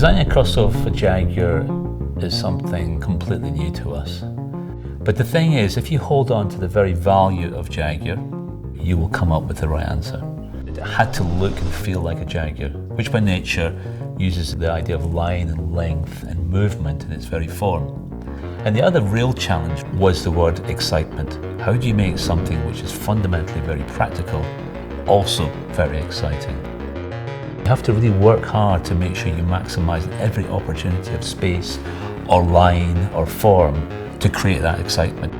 Designing a crossover for Jaguar is something completely new to us. But the thing is, if you hold on to the very value of Jaguar, you will come up with the right answer. It had to look and feel like a Jaguar, which by nature uses the idea of line and length and movement in its very form. And the other real challenge was the word excitement. How do you make something which is fundamentally very practical, also very exciting? You have to really work hard to make sure you maximize every opportunity of space or line or form to create that excitement.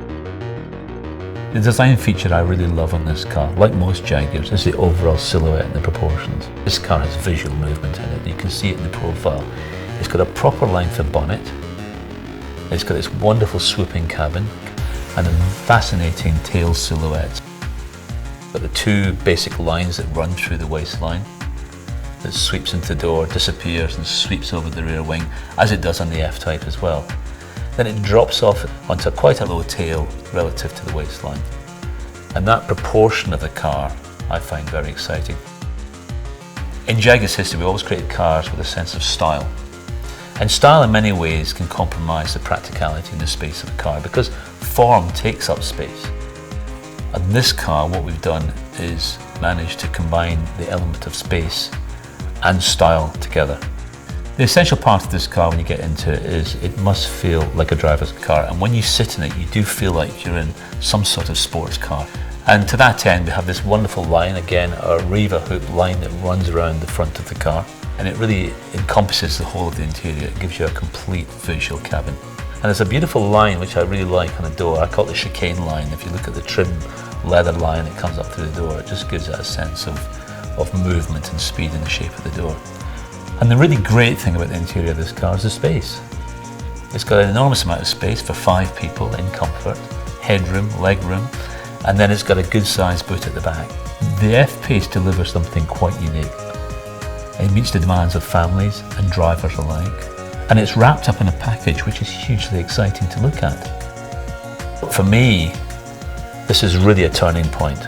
The design feature I really love on this car, like most Jaguars, is the overall silhouette and the proportions. This car has visual movement in it. You can see it in the profile. It's got a proper length of bonnet. It's got this wonderful swooping cabin and a fascinating tail silhouette. Got the two basic lines that run through the waistline. That sweeps into the door, disappears and sweeps over the rear wing, as it does on the F-Type as well. Then it drops off onto quite a low tail relative to the waistline. And that proportion of the car I find very exciting. In Jaguar's history, we always created cars with a sense of style. And style in many ways can compromise the practicality and the space of the car because form takes up space. And this car, what we've done is managed to combine the element of space and style together. The essential part of this car when you get into it is it must feel like a driver's car, and when you sit in it you do feel like you're in some sort of sports car. And to that end we have this wonderful line, again a Riva hoop line that runs around the front of the car, and it really encompasses the whole of the interior. It gives you a complete visual cabin. And there's a beautiful line which I really like on the door. I call it the chicane line. If you look at the trim leather line that comes up through the door, it just gives it a sense of movement and speed in the shape of the door. And the really great thing about the interior of this car is the space. It's got an enormous amount of space for 5 people in comfort, headroom, legroom, and then it's got a good sized boot at the back. The F-Pace delivers something quite unique. It meets the demands of families and drivers alike, and it's wrapped up in a package which is hugely exciting to look at. For me, this is really a turning point.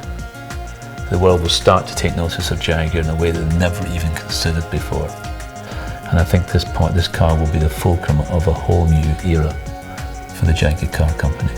The world will start to take notice of Jaguar in a way that they never even considered before. And I think this car will be the fulcrum of a whole new era for the Jaguar car company.